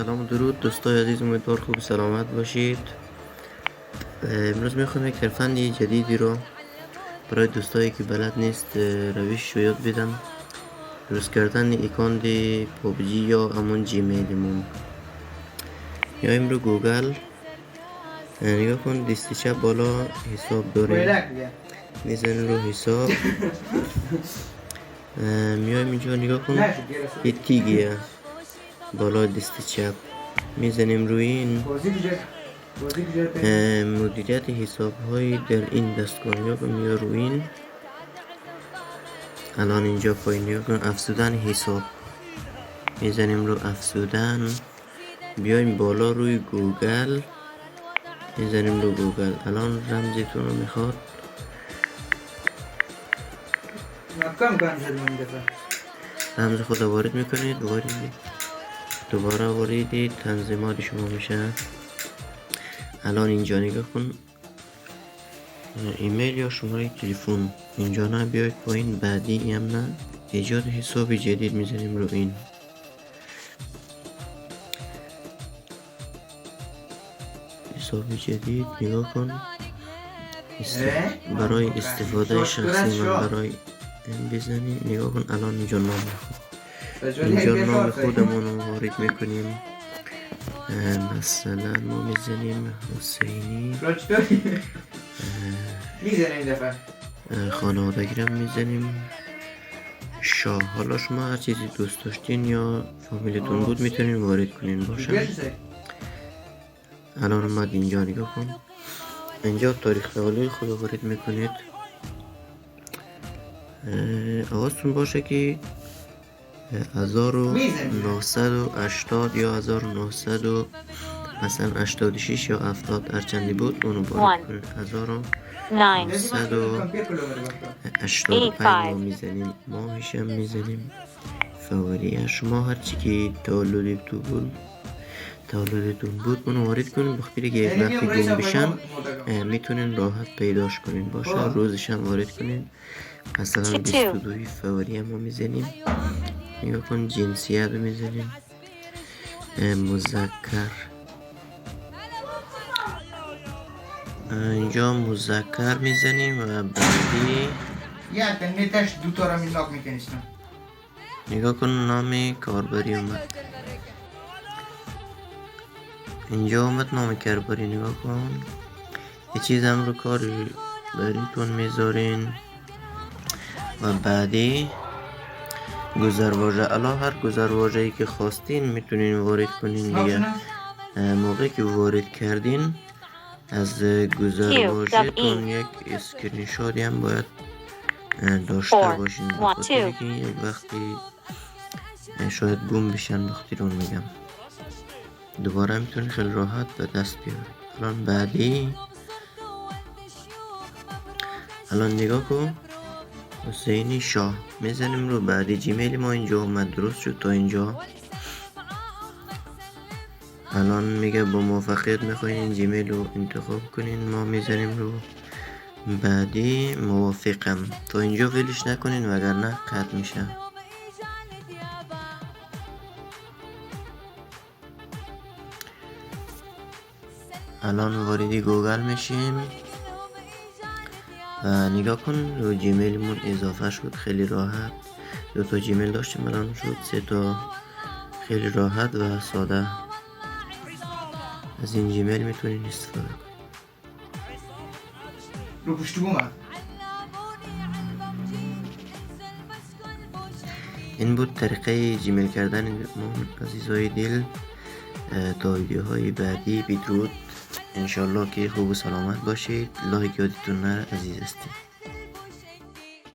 سلام و درود دوستای عزیز، امیدوار خوب سلامت باشید. امروز میخوام یک ترفند جدیدی رو برای دوستایی که بلد نیست روش رو یاد بدم. درست کردن اکانت پابجی یا همون جیمیلمون. یا رو گوگل نگاه کن، دستی چپ بالا حساب داریم، میزنیم رو حساب. میایم اینجا نگاه کن، یه تیگیه بالا دستی چپ، میزنیم روی این مدیریت حساب های در این دستگاه. یا میاد روی این، الان اینجا پایین نگاه کن، افزودن حساب، میزنیم رو افزودن. بیایم بالا روی گوگل، میزنیم رو گوگل. الان رمزتون رو میخواد، رمز خود وارد میکنید، دوباره واردید، تنظیمات شما میشه. الان اینجا نگاه کن، ایمیل یا شماره تلفن، اینجا نه، بیاید پایین بعدی هم نه، ایجاد حساب جدید، میزنیم رو این. حساب جدید نگاه کن، برای استفاده شخصی من برای این بزنی. نگاه کن الان اینجا نام میخواد، اینجا نام خودمون رو وارد میکنیم. مثلا ما میزنیم حسینی، خانوادگی رو میزنیم شاه. حالا شما هر چیزی دوست داشتین یا فامیلتون بود میتونین وارد کنین باشه. الان اومد اینجا نگاه کن، اینجا تاریخ تولد خود وارد میکنید. حواستون باشه که 1980 یا 1900 مثلا 86 یا 70 هر چندی بود اونو وارد کنید. 1985 ما میزنیم، ماهش هم میزنیم، فوریه شما هر چی که تولدتون بود اونو وارد کنید. بخاطر که یک وقتی گم بشن میتونین راحت پیداش کنین باشه. روزش هم وارد کنین، مثلا 22 فوریه ما میزنیم. نگاه کن، جنسیت رو میزنیم مذکر، اینجا مذکر میزنیم و بعدی نگاه کن نام کاربری اومد، اینجا اومد نام کاربری. نگاه کن یه چیز هم رو کاربریتون میذارین و بعدی گذرواژه. الان هر گذرواژه‌ای که خواستین میتونین وارد کنین دیگه. موقعی که وارد کردین از گذرواژه‌تون یک اسکرین شاتی هم باید داشته باشین، بخاطر که یک وقتی شاید گم بشن. بخاطر اون میگم دوباره میتونین خیلی راحت به دست بیارید. الان بعدی، الان نگاه کن حسینی شاه، میزنیم رو بعدی. جیمیل ما اینجا اومد، درست شد تا اینجا. الان میگه با موفقیت میخواین جیمیل رو انتخاب کنین، ما میزنیم رو بعدی. موافقم، تا اینجا ولش نکنین وگرنه قطع میشه. الان واردی گوگل میشیم و نگاه کن رو جیمیلمون اضافه شد، خیلی راحت. 2 تا جیمیل داشتیم الان شد 3 تا، خیلی راحت و ساده. از این جیمیل میتونین استفاده کنین. این بود طریقه جیمیل کردن عزیزای دل. تا ویدیوهای بعدی بدرود، انشالله که خوب و سلامت باشید. لایک یادتون نره عزیز هستید.